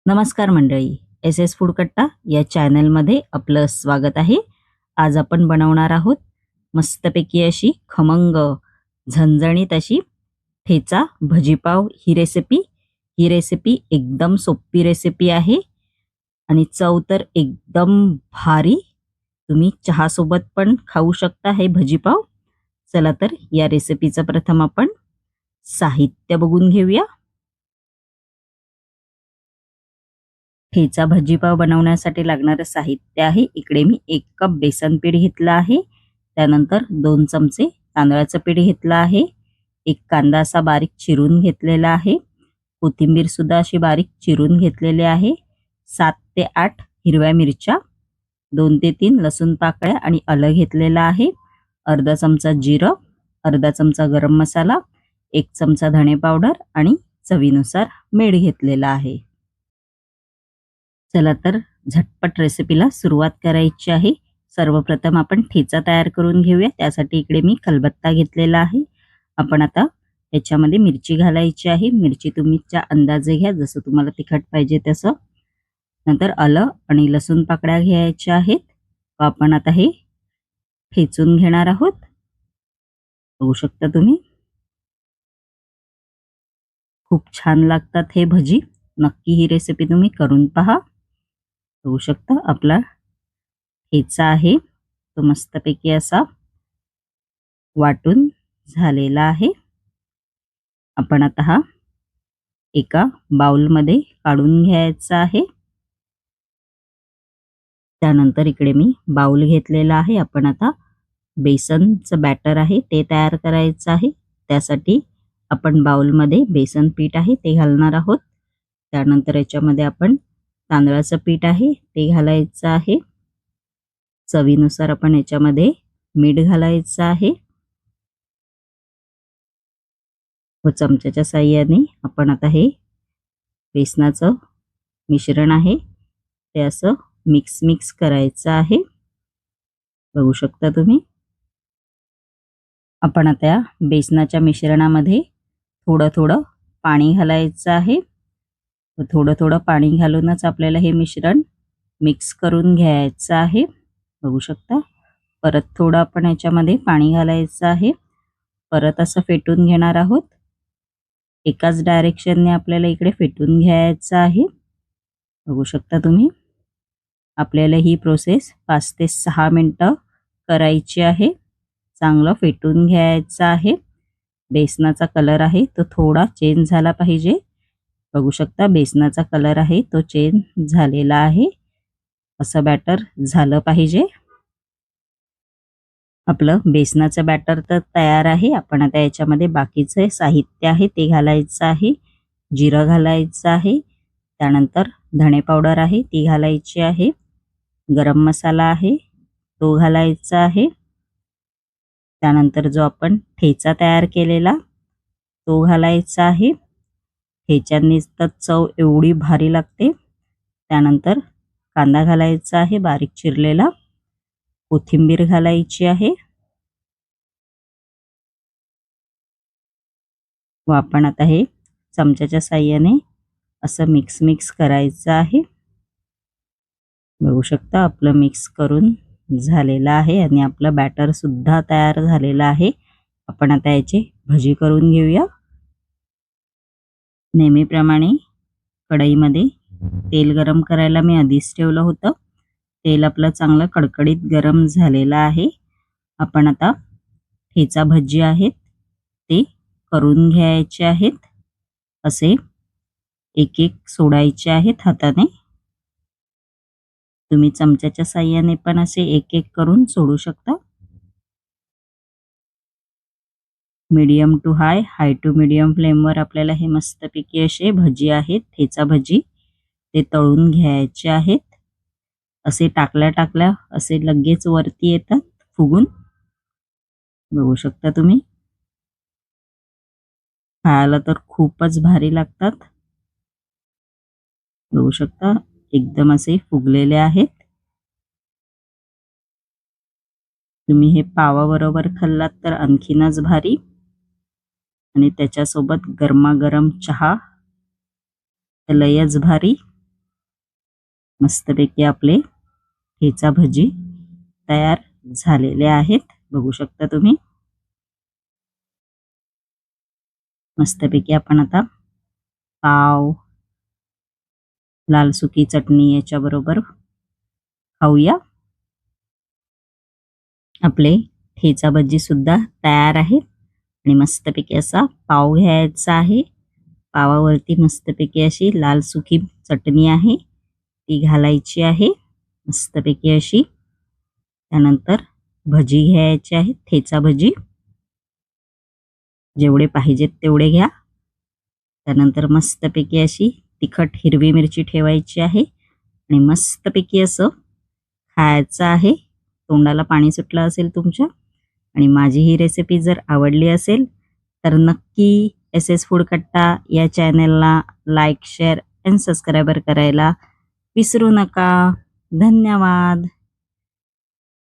नमस्कार मंडळी, S S food कट्टा या चॅनलमध्ये आपलं स्वागत आहे. आज आपण बनवणार आहोत मस्तपैकी अशी खमंग झणझणीत अशी ठेचा भजीपाव ही रेसिपी एकदम सोपी रेसिपी आहे आणि चव तर एकदम भारी. तुम्ही चहासोबत पण खाऊ शकता हे भजीपाव. चला तर या रेसिपीचं प्रथम आपण साहित्य बघून घेऊया. ठेचा भजीपाव बनवण्यासाठी लागणारं साहित्य आहे. इकडे मी 1 कप बेसन पीठ घेतलं आहे. त्यानंतर 2 चमचे तांदळाचं पीठ घेतलं आहे. 1 कांदा असा बारीक चिरून घेतलेला आहे. कोथिंबीर सुद्धा अशी बारीक चिरून घेतलेली आहे. 7 ते 8 हिरव्या मिरच्या, 2 ते 3 लसूण पाकळ्या आणि आलं घेतलेलं आहे. अर्धा चमचा जिरं, अर्धा चमचा गरम मसाला, 1 चमचा धणे पावडर आणि चवीनुसार मीठ घेतलेलं आहे. चला तर झटपट रेसिपीला सुरुवात करायची आहे. सर्वप्रथम आपण ठेचा तयार करून घेऊया. त्यासाठी इकडे मी खलबत्ता घेतलेला आहे. आपण आता याच्यामध्ये मिरची घालायची आहे. मिरची तुमच्या अंदाजे घ्या, जसं तुम्हाला तिखट पाहिजे तसं. नंतर आलं आणि लसूण पाकळ्या घ्यायच्या आहेत. आपण आता हे ठेचून घेणार आहोत. बघू शकता तुम्ही, खूप छान लागतात हे भजी. नक्की ही रेसिपी तुम्ही करून पहा. बघू शकता आपला ठेचा आहे तो मस्तपैकी असा वाटून झालेला आहे. आपण आता हा एका बाउलमध्ये काढून घ्यायचा आहे. त्यानंतर इकडे मी बाउल घेतलेला आहे. आपण आता बेसनचं बॅटर आहे ते तयार करायचं आहे. त्यासाठी आपण बाउलमध्ये बेसन पीठ आहे ते घालणार आहोत. त्यानंतर याच्यामध्ये आपण तांदळाचं पीठ आहे ते घालायचं आहे. चवीनुसार आपण याच्यामध्ये मीठ घालायचं आहे व चमच्याच्या साहाय्याने आपण आता हे बेसनाचं मिश्रण आहे ते असं मिक्स करायचं आहे. बघू शकता तुम्ही. आपण आता या बेसनाच्या मिश्रणामध्ये थोडं पाणी घालायचं आहे. थोडं पाणी घालूनच आपल्याला हे मिश्रण मिक्स करून घ्यायचं आहे. बघू शकता. परत थोडं आपण याच्यामध्ये पाणी घालायचं आहे. परत असं फेटून घेणार आहोत. एकाच डायरेक्शनने आपल्याला इकडे फेटून घ्यायचं आहे. बघू शकता तुम्ही. आपल्याला ही प्रोसेस 5 ते 6 मिनिटं करायची आहे. चांगलं फेटून घ्यायचं आहे. बेसनाचा कलर आहे तो थोडा चेंज झाला पाहिजे. बघू शकता बेसनाचा कलर आहे तो चेंज झालेला आहे. असं बॅटर झालं पाहिजे. आपलं बेसनाचं बॅटर तर तयार आहे. आपण आता याच्यामध्ये बाकीचे साहित्य आहे ते घालायचं आहे. जिरं घालायचं आहे. त्यानंतर धणे पावडर आहे ती घालायची आहे. गरम मसाला आहे तो घालायचा आहे. त्यानंतर जो आपण ठेचा तयार केलेला तो घालायचा आहे. ठेच्याने तर चव एवढी भारी लागते. त्यानंतर कांदा घालायचा आहे बारीक चिरलेला. कोथिंबीर घालायची आहे व आपण आता हे चमच्याच्या साहाय्याने असं मिक्स करायचं आहे. बघू शकता आपलं मिक्स करून झालेलं आहे आणि आपलं बॅटर सुद्धा तयार झालेलं आहे. आपण आता याची भजी करून घेऊया. नेहमीप्रमाणे कढईमध्ये तेल गरम करायला मी आधीच ठेवलं होतं. तेल आपलं चांगलं कडकडीत गरम झालेलं आहे. आपण आता ठेचा भजी आहेत ते करून घ्यायचे आहेत. असे एक सोडायचे आहेत हाताने. तुम्ही चमच्याच्या साहाय्याने पण असे एक करून सोडू शकता. Medium to high to medium फ्लेमवर आपल्याला हे मस्तपैकी असे भजी आहेत ठेचा भजी ते तळून घ्यायचे आहेत. असे टाकल्या असे लगेच वरती येतात फुगून. बघू शकता तुम्ही. खायला तर खूपच भारी लागतात. बघू शकता एकदम असे फुगलेले आहेत. तुम्ही हे पावाबरोबर खाल्लात तर आणखीनच भारी. आणि त्याच्यासोबत गरमागरम चहा लयच भारी. मस्तपैकी आपले ठेचा भजी तयार झालेले आहेत, बघू शकता तुम्ही. मस्तपैकी आपण आता पाव, लाल सुकी चटणी याच्याबरोबर खाऊया. आपले ठेचा भजी सुद्धा तयार आहेत आणि मस्तपैकी असा पाव घ्यायचा आहे. पावावरती मस्तपैकी अशी लाल सुकी चटणी आहे ती घालायची आहे मस्तपैकी अशी. त्यानंतर भजी घ्यायची आहे, ठेचा भजी जेवढे पाहिजेत तेवढे घ्या. त्यानंतर मस्तपैकी अशी तिखट हिरवी मिरची ठेवायची आहे आणि मस्तपैकी असं खायचं आहे. तोंडाला पाणी सुटलं असेल तुमच्या. आणि माझी ही रेसिपी जर आवडली असेल तर नक्की SS फूड कट्टा या चॅनलला लाईक, शेअर आणि सबस्क्राईबर करायला विसरू नका. धन्यवाद.